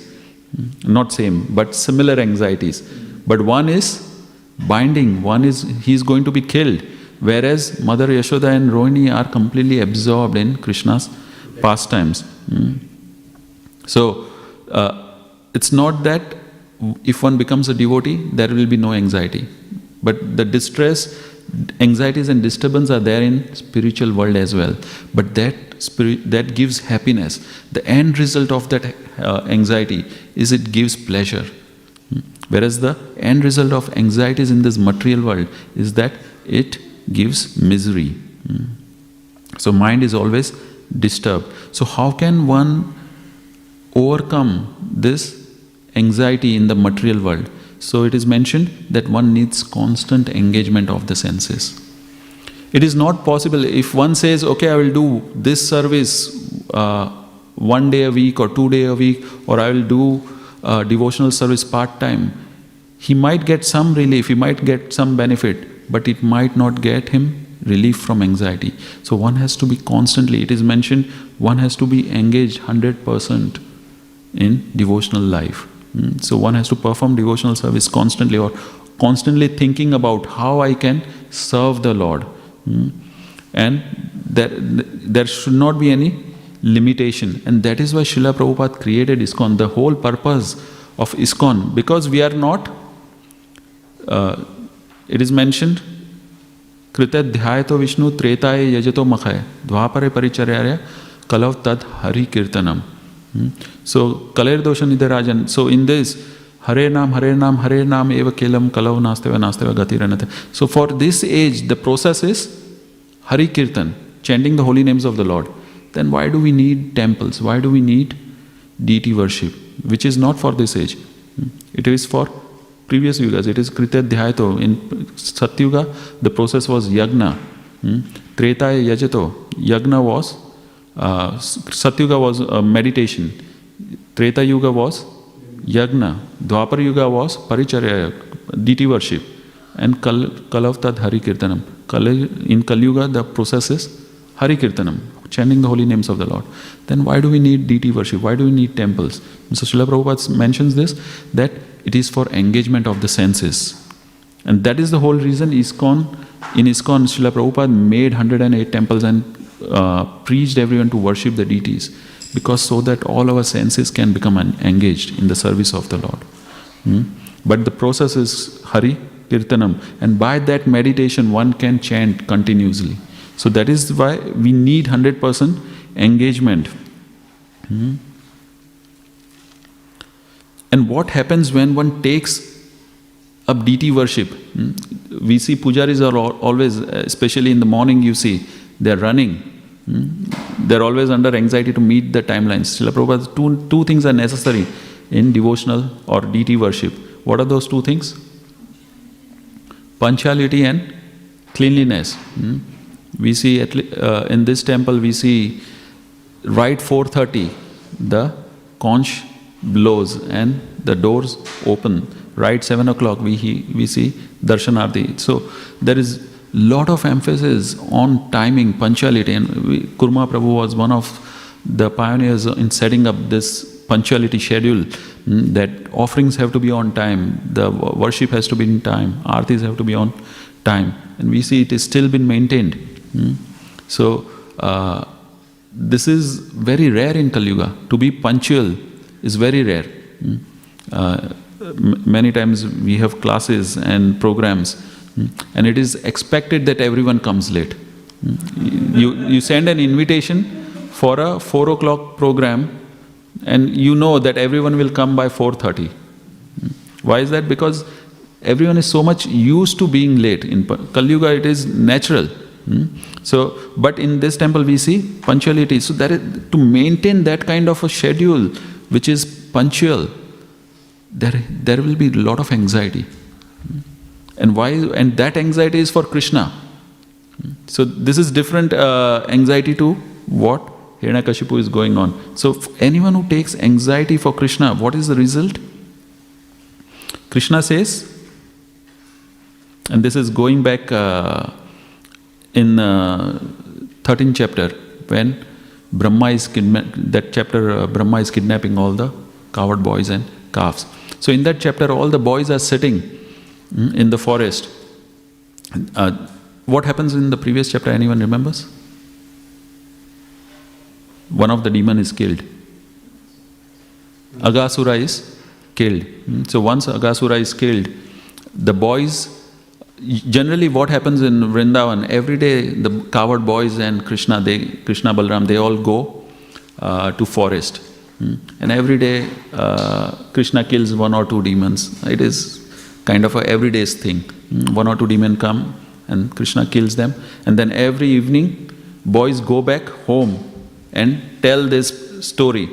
Not same, but similar anxieties. But one is binding, one is he is going to be killed. Whereas Mother Yashoda and Rohini are completely absorbed in Krishna's pastimes. So it's not that if one becomes a devotee, there will be no anxiety. But the distress, anxieties and disturbance are there in spiritual world as well. But that gives happiness. The end result of that anxiety is it gives pleasure. Whereas the end result of anxieties in this material world is that it gives misery. So mind is always disturbed. So how can one overcome this anxiety in the material world? So it is mentioned that one needs constant engagement of the senses. It is not possible if one says, okay, I will do this service 1 day a week or 2 days a week, or I will do devotional service part-time. He might get some relief, he might get some benefit, but it might not get him relief from anxiety. So one has to be constantly, it is mentioned, one has to be engaged 100% in devotional life. So one has to perform devotional service constantly, or constantly thinking about how I can serve the Lord. And there should not be any limitation. And that is why Srila Prabhupada created ISKCON. The whole purpose of ISKCON, because we are not, it is mentioned, Krita dhyayato Vishnu tretaye yajato makhaye dvapare paricharyarya kalav tad hari kirtanam. So, Kaler dosha nidharajan. So, in this, Hare Nam eva kelam kalav nasteva gatiranate. So, for this age, the process is Hari Kirtan, chanting the holy names of the Lord. Then why do we need temples? Why do we need deity worship? Which is not for this age. It is for previous yugas. It is Krita dhyayato. In Satyuga, the process was yagna. Tretaya yajato. Yagna was Satyuga was meditation. Treta Yuga was Yagna. Dwapar Yuga was Paricharya, deity worship. And Kalav Tad Hari Kirtanam. In Kali Yuga, the process is Hari Kirtanam, chanting the holy names of the Lord. Then why do we need deity worship? Why do we need temples? So Srila Prabhupada mentions this, that it is for engagement of the senses. And that is the whole reason in ISKCON, Srila Prabhupada made 108 temples and preached everyone to worship the deities, because so that all our senses can become engaged in the service of the Lord. But the process is Hari Kirtanam, and by that meditation one can chant continuously. So that is why we need 100% engagement. And what happens when one takes up deity worship? We see pujaris are always, especially in the morning, you see, they are running. They are always under anxiety to meet the timelines. Srila Prabhupada, two things are necessary in devotional or deity worship. What are those two things? Punctuality and cleanliness. We see in this temple, we see right 4:30, the conch blows and the doors open. Right 7 o'clock we see Darshanarti. So there is lot of emphasis on timing, punctuality, and Kurma Prabhu was one of the pioneers in setting up this punctuality schedule, that offerings have to be on time, the worship has to be in time, artis have to be on time, and we see it is still been maintained. So this is very rare in Kali Yuga. To be punctual is very rare. Many times we have classes and programs, and it is expected that everyone comes late. You send an invitation for a 4 o'clock program, and you know that everyone will come by 4:30. Why is that? Because everyone is so much used to being late. In Kali Yuga it is natural. So, but in this temple we see punctuality. So there is, to maintain that kind of a schedule which is punctual, there will be a lot of anxiety. And why? And that anxiety is for Krishna. So this is different anxiety to what Hiranyakashipu is going on. So anyone who takes anxiety for Krishna, what is the result? Krishna says, and this is going back in 13th chapter, when Brahma is Brahma is kidnapping all the cowherd boys and calves. So in that chapter, all the boys are sitting in the forest. What happens in the previous chapter? Anyone remembers? One of the demon is killed. Aghasura is killed. So once Aghasura is killed, the boys, generally what happens in Vrindavan, every day the cowherd boys and Krishna Balaram, they all go to forest. And every day Krishna kills 1 or 2 demons. It is kind of a everyday thing. 1 or 2 demons come and Krishna kills them. And then every evening, boys go back home and tell this story.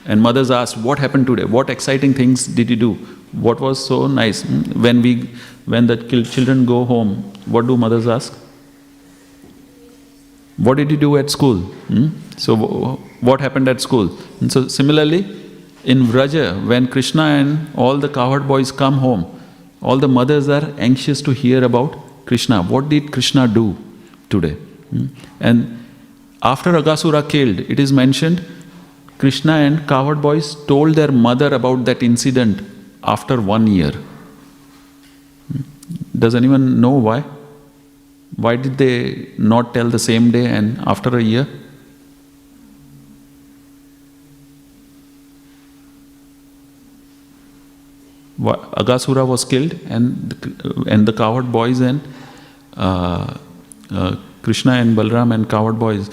And mothers ask, what happened today? What exciting things did you do? What was so nice? When the children go home, what do mothers ask? What did you do at school? So what happened at school? And so similarly, in Vraja, when Krishna and all the cowherd boys come home, all the mothers are anxious to hear about Krishna. What did Krishna do today? And after Aghasura killed, it is mentioned, Krishna and cowherd boys told their mother about that incident after 1 year. Does anyone know why? Why did they not tell the same day and after a year? Aghasura was killed, and the cowherd boys and Krishna and Balaram and cowherd boys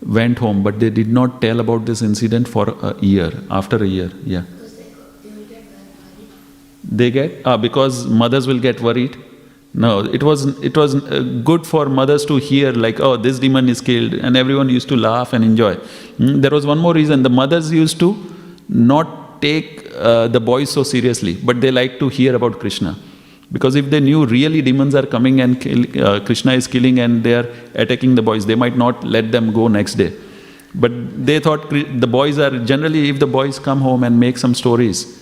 went home, but they did not tell about this incident for a year. After a year, yeah. Because they will get worried. They get because mothers will get worried. No, it was good for mothers to hear like, oh, this demon is killed, and everyone used to laugh and enjoy. There was one more reason. The mothers used to not take the boys so seriously, but they like to hear about Krishna. Because if they knew really demons are coming and Krishna is killing and they are attacking the boys, they might not let them go next day. But they thought the boys are, generally if the boys come home and make some stories,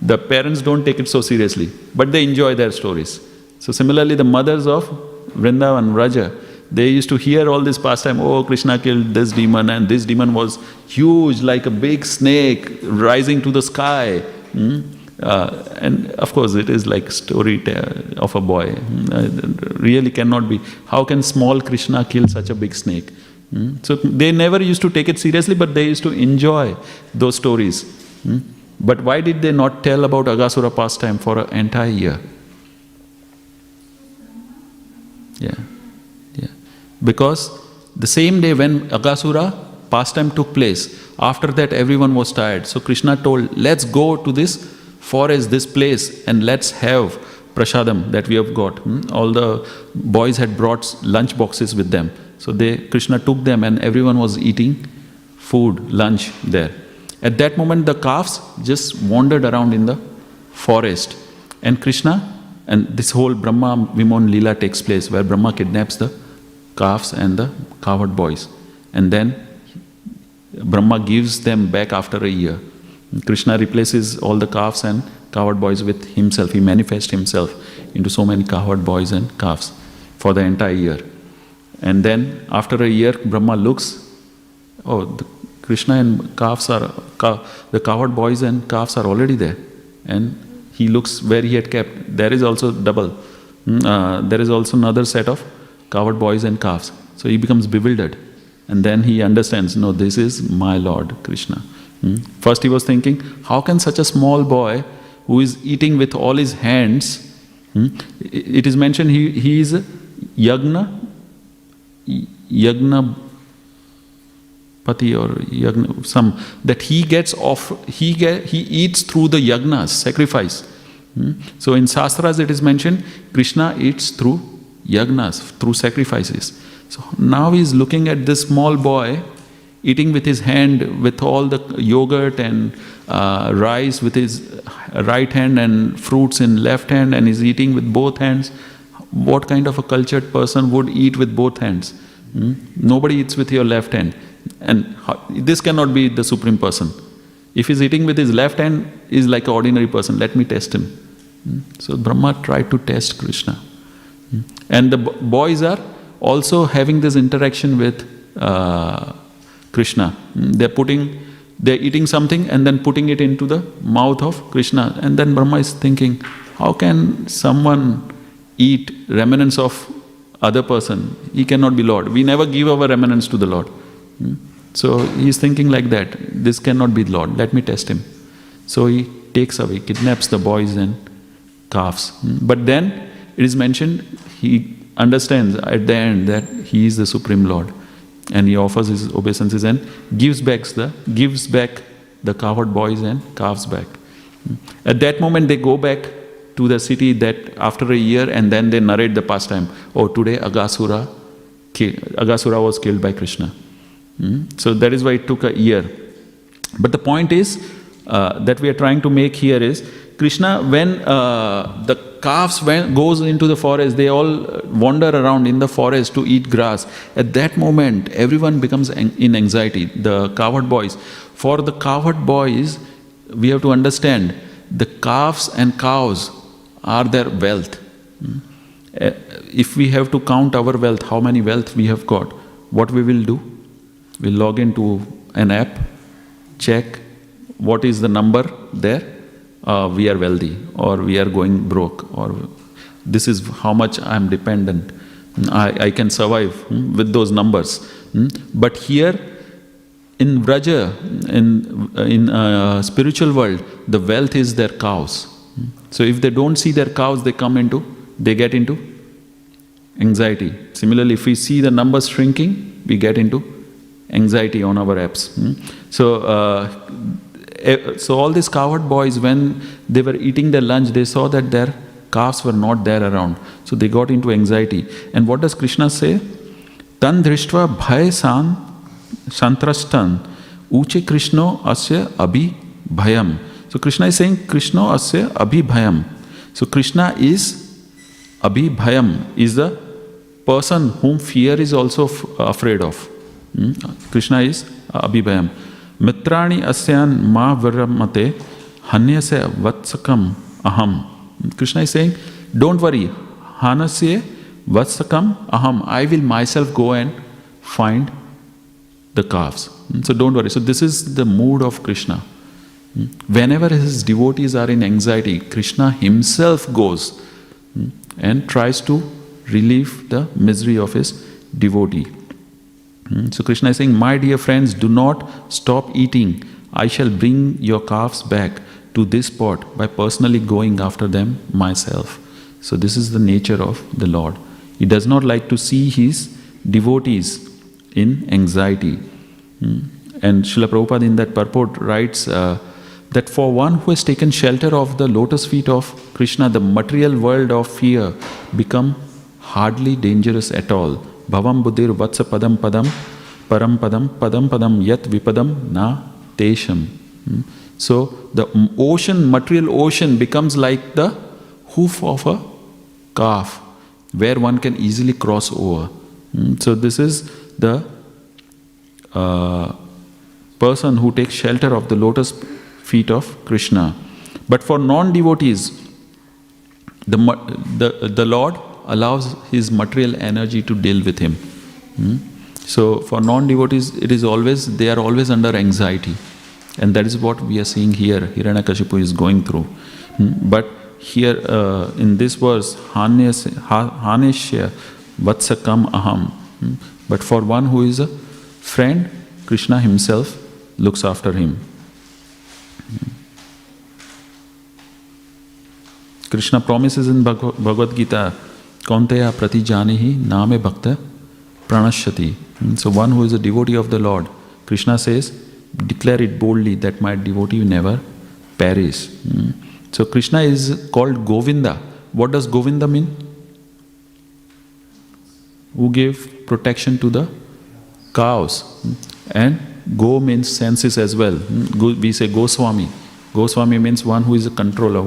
the parents don't take it so seriously, but they enjoy their stories. So similarly, the mothers of Vrindavan, Vraja, they used to hear all this pastime, oh, Krishna killed this demon, and this demon was huge, like a big snake rising to the sky. And of course, it is like story of a boy. Really cannot be. How can small Krishna kill such a big snake? So they never used to take it seriously, but they used to enjoy those stories. But why did they not tell about Aghasura pastime for an entire year? Yeah. Because the same day when Aghasura pastime took place, after that everyone was tired. So Krishna told, let's go to this forest, this place, and let's have prasadam that we have got. All the boys had brought lunch boxes with them. So Krishna took them and everyone was eating food, lunch there. At that moment the calves just wandered around in the forest. And Krishna, and this whole Brahma Vimon Leela takes place where Brahma kidnaps the calves and the cowherd boys. And then Brahma gives them back after a year. Krishna replaces all the calves and cowherd boys with himself. He manifests himself into so many cowherd boys and calves for the entire year. And then after a year, Brahma looks, oh, the Krishna and calves are, the cowherd boys and calves are already there. And he looks where he had kept. There is also double. There is also another set of cowherd boys and calves. So he becomes bewildered. And then he understands, no, this is my Lord Krishna. First he was thinking, how can such a small boy who is eating with all his hands, it is mentioned he is Yagna Pati or Yagna, some, that he gets off, he eats through the Yagnas, sacrifice. So in Shastras it is mentioned, Krishna eats through Yagnas, through sacrifices. So now he is looking at this small boy eating with his hand, with all the yogurt and rice with his right hand and fruits in left hand, and is eating with both hands. What kind of a cultured person would eat with both hands? Nobody eats with your left hand. And this cannot be the Supreme Person. If he's eating with his left hand, he's like an ordinary person. Let me test him. So Brahma tried to test Krishna. And the boys are also having this interaction with Krishna. They're eating something and then putting it into the mouth of Krishna. And then Brahma is thinking, how can someone eat remnants of other person? He cannot be Lord. We never give our remnants to the Lord. So he is thinking like that, this cannot be Lord, let me test him. So he takes away, kidnaps the boys and calves. But then it is mentioned, he understands at the end that he is the Supreme Lord. And he offers his obeisances and gives back the cowherd boys and calves back. At that moment they go back to the city that after a year, and then they narrate the pastime. Oh, today Agasura was killed by Krishna. So that is why it took a year. But the point is that we are trying to make here is, Krishna, when the calves goes into the forest, they all wander around in the forest to eat grass. At that moment, everyone becomes in anxiety, the cowherd boys. For the cowherd boys, we have to understand, the calves and cows are their wealth. If we have to count our wealth, how many wealth we have got, what we will do? We'll log into an app, check what is the number there. We are wealthy, or we are going broke, or this is how much I am dependent. I can survive with those numbers. But here in Vraja, in spiritual world, the wealth is their cows. So if they don't see their cows, they get into anxiety. Similarly, if we see the numbers shrinking, we get into anxiety on our apps. So all these cowherd boys, when they were eating their lunch, they saw that their calves were not there around. So they got into anxiety. And what does Krishna say? Tan drishtva bhay santrastan uche Krishno asya abhi bhayam. So Krishna is saying, Krishna asya abhi bhayam. So Krishna is abhi bhayam, is the person whom fear is also afraid of. Krishna is abhibhayam. Mitrani asyan ma viramate hanyasya vatsakam aham. Krishna is saying, don't worry, hanasya vatsakam aham. I will myself go and find the calves. So don't worry. So this is the mood of Krishna. Whenever his devotees are in anxiety, Krishna himself goes and tries to relieve the misery of his devotee. So Krishna is saying, my dear friends, do not stop eating. I shall bring your calves back to this spot by personally going after them myself. So this is the nature of the Lord. He does not like to see his devotees in anxiety. And Srila Prabhupada in that purport writes that for one who has taken shelter of the lotus feet of Krishna, the material world of fear become hardly dangerous at all. Bhavam buddhir vatsa padam padam param padam padam padam yat vipadam na tesham. So the ocean, material ocean becomes like the hoof of a calf where one can easily cross over. So this is the person who takes shelter of the lotus feet of Krishna. But for non-devotees, the Lord allows his material energy to deal with him. So for non-devotees, they are always under anxiety. And that is what we are seeing here, Hiranyakashipu is going through. But here in this verse, Haneshya Vatsakam Aham. But for one who is a friend, Krishna himself looks after him. Krishna promises in Bhagavad Gita, Kaunteya prati janihi name bhakta pranashyati. So one who is a devotee of the Lord, Krishna says, declare it boldly that my devotee never perish. So Krishna is called Govinda. What does Govinda mean? Who gave protection to the cows. And Go means senses as well. We say Goswami. Goswami means one who is a controller,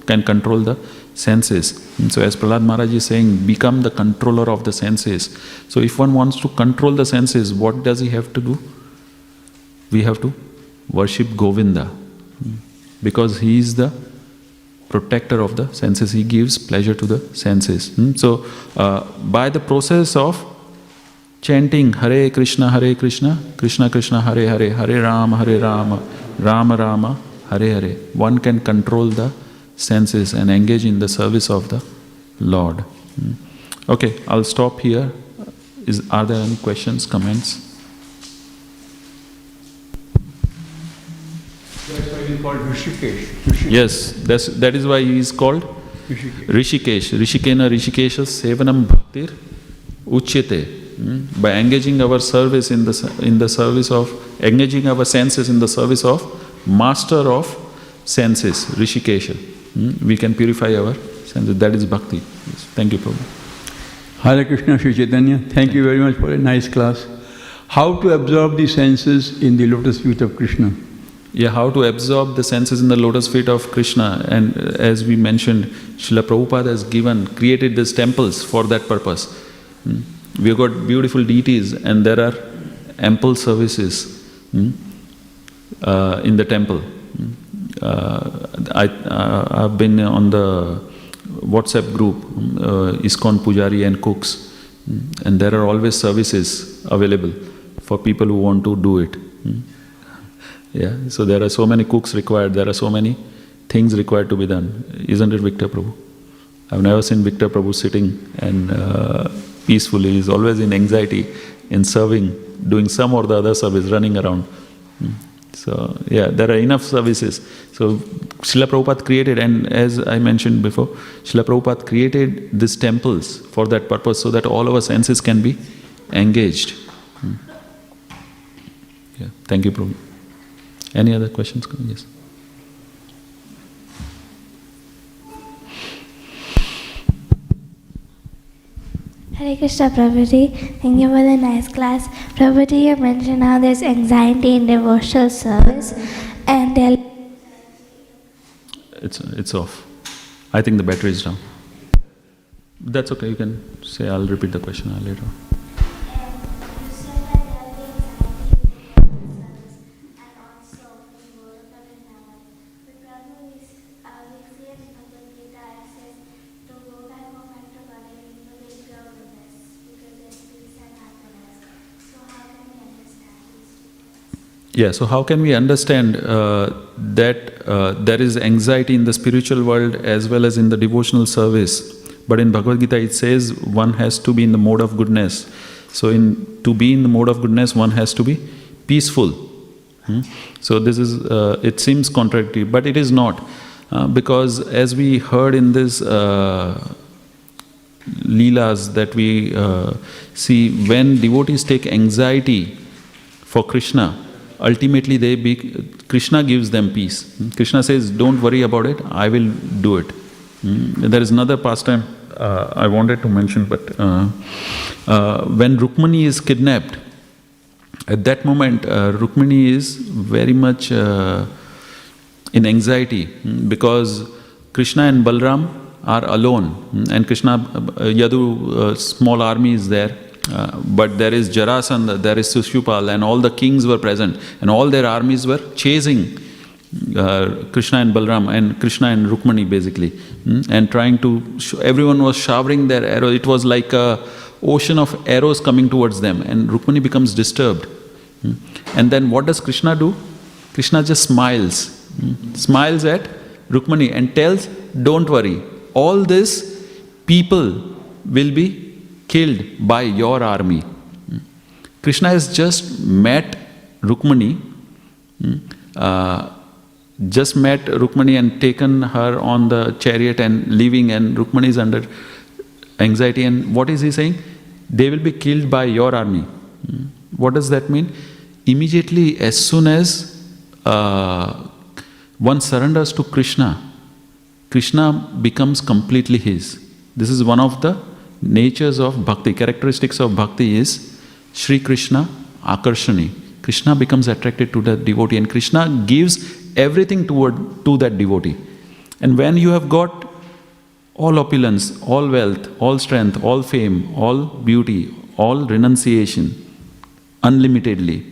can control the senses. So as Prahlad Maharaj is saying, become the controller of the senses. So if one wants to control the senses, what does he have to do? We have to worship Govinda. Because he is the protector of the senses. He gives pleasure to the senses. So by the process of chanting Hare Krishna, Krishna Krishna, Hare Hare, Hare Rama, Rama Rama, Hare Hare, one can control the senses and engage in the service of the Lord. Okay, I'll stop here. Are there any questions, comments? That's why he's called Rishikesh. Yes, that is why he is called Rishikesh. Rishikena Rishikesha Sevanam Bhaktir Uchyate. By engaging our service in the service of, engaging our senses in the service of master of senses, Rishikesha. We can purify our senses. That is bhakti. Yes. Thank you, Prabhu. Hare Krishna, Sri Caitanya. Thank you very much for a nice class. How to absorb the senses in the lotus feet of Krishna? Yeah, how to absorb the senses in the lotus feet of Krishna. And as we mentioned, Srila Prabhupada has created these temples for that purpose. We have got beautiful deities and there are ample services in the temple. I've been on the WhatsApp group, ISKCON Pujari and cooks, and there are always services available for people who want to do it. Yeah, so there are so many cooks required, there are so many things required to be done. Isn't it, Victor Prabhu? I've never seen Victor Prabhu sitting and peacefully. He's always in anxiety, in serving, doing some or the other service, running around. So, yeah, there are enough services. So, Srila Prabhupada created, and as I mentioned before, Srila Prabhupada created these temples for that purpose so that all our senses can be engaged. Yeah, thank you, Prabhu. Any other questions? Yes. Hare Krishna, Prabhuji. Thank you for the nice class. Prabhuji, you mentioned how there's anxiety in devotional service and It's off. I think the battery is down. That's okay, you can say, I'll repeat the question later. Yeah, so how can we understand that there is anxiety in the spiritual world as well as in the devotional service? But in Bhagavad Gita it says one has to be in the mode of goodness. So to be in the mode of goodness, one has to be peaceful. So this is, it seems contradictory, but it is not. Because as we heard in this Leelas that we see, when devotees take anxiety for Krishna, ultimately Krishna gives them peace. Krishna says, don't worry about it, I will do it. There is another pastime I wanted to mention, but when Rukmani is kidnapped, at that moment Rukmani is very much in anxiety because Krishna and Balram are alone, and Krishna, Yadu, small army is there. But there is Jarasandha, there is Sushupal, and all the kings were present, and all their armies were chasing Krishna and Balram, and Krishna and Rukmani basically, and trying to, everyone was showering their arrows. It was like a ocean of arrows coming towards them, and Rukmani becomes disturbed. And then what does Krishna do? Krishna just smiles at Rukmani and tells, don't worry, all these people will be killed by your army. Krishna has just met Rukmani, and taken her on the chariot and leaving, and Rukmani is under anxiety. And what is he saying? They will be killed by your army. What does that mean? Immediately, as soon as one surrenders to Krishna, Krishna becomes completely his. This is one of the natures of bhakti. Characteristics of bhakti is Shri Krishna Akarshani. Krishna becomes attracted to the devotee, and Krishna gives everything to that devotee. And when you have got all opulence, all wealth, all strength, all fame, all beauty, all renunciation, unlimitedly,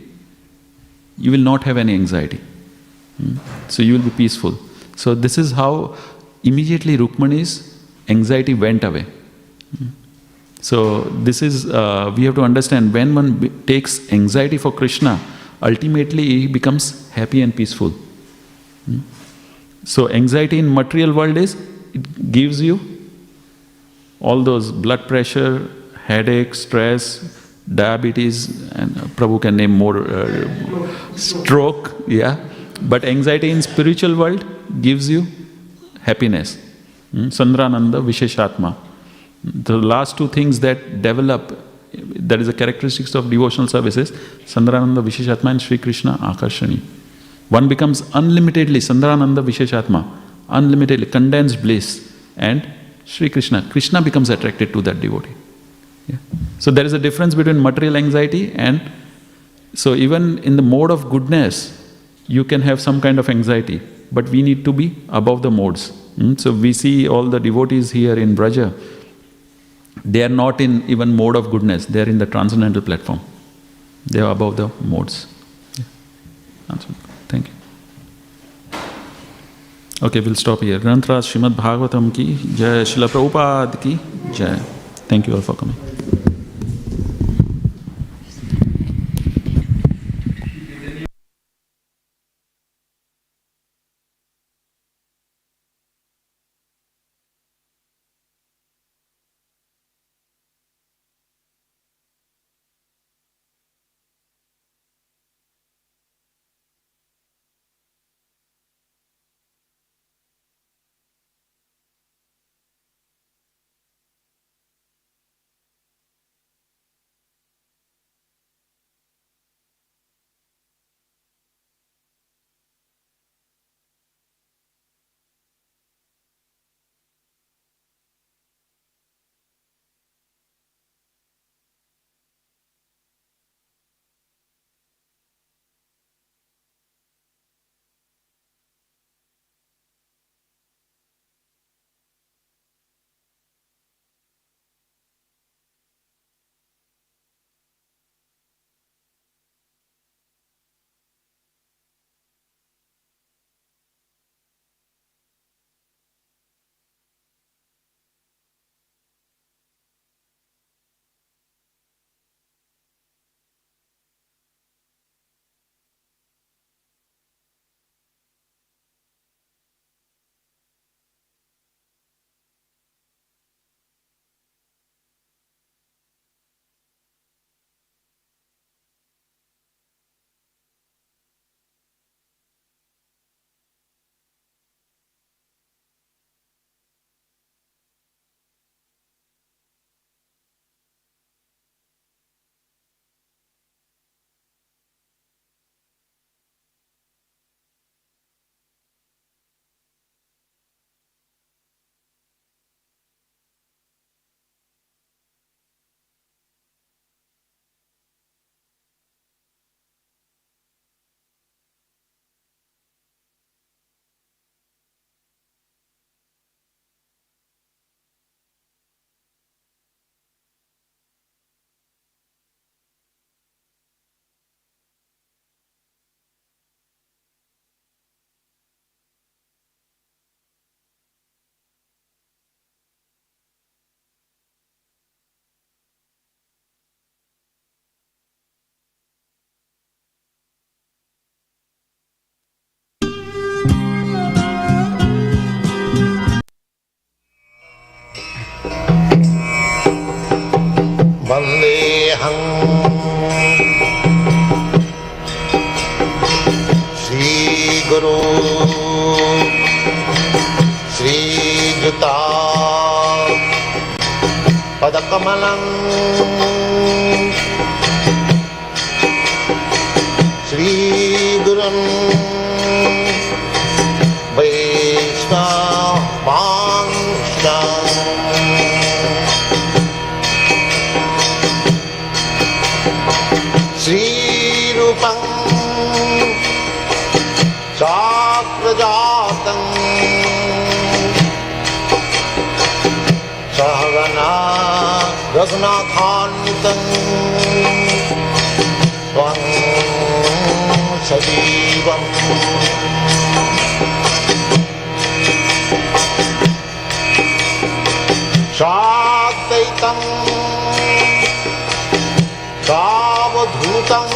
you will not have any anxiety. So you will be peaceful. So this is how immediately Rukmani's anxiety went away. So this is, we have to understand, when one takes anxiety for Krishna, ultimately he becomes happy and peaceful. So anxiety in material world is, it gives you all those blood pressure, headache, stress, diabetes, and Prabhu can name more, stroke, yeah. But anxiety in spiritual world gives you happiness. Sandrananda Visheshatma. The last two things that develop, that is the characteristics of devotional services, Sandrananda Visheshatma and Shri Krishna Akarshani. One becomes unlimitedly Sandrananda Visheshatma, unlimitedly condensed bliss, and Shri Krishna. Krishna becomes attracted to that devotee. Yeah. So there is a difference between material anxiety and, so even in the mode of goodness, you can have some kind of anxiety, but we need to be above the modes. So we see all the devotees here in Braja, they are not in even mode of goodness, they are in the transcendental platform. They are above the modes. Yeah. Thank you. Okay, we'll stop here. Granthra Śrīmad Bhāgavatam ki Jai, Srila Prabhupada ki Jai. Thank you all for coming. Guru Srijuta Padakamalam Sri Gurun Vaishnavanscha Sri Rupam Sakrajatam Sahagana Raghunathanvitam Swam Sajivam Shadvaitam Savadhutam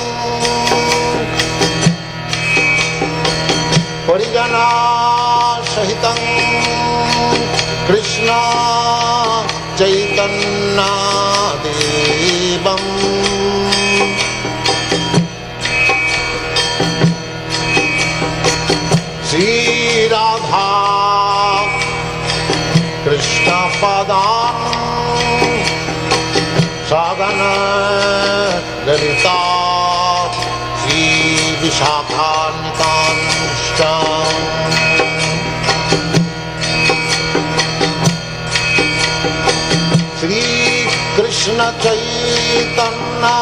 Parijana Sahitam Krishna Caitanya Devam Sri Radha Krishna Padan Sagana Lalita Sri Vishakhanitanscha Sri Krishna Chaitanya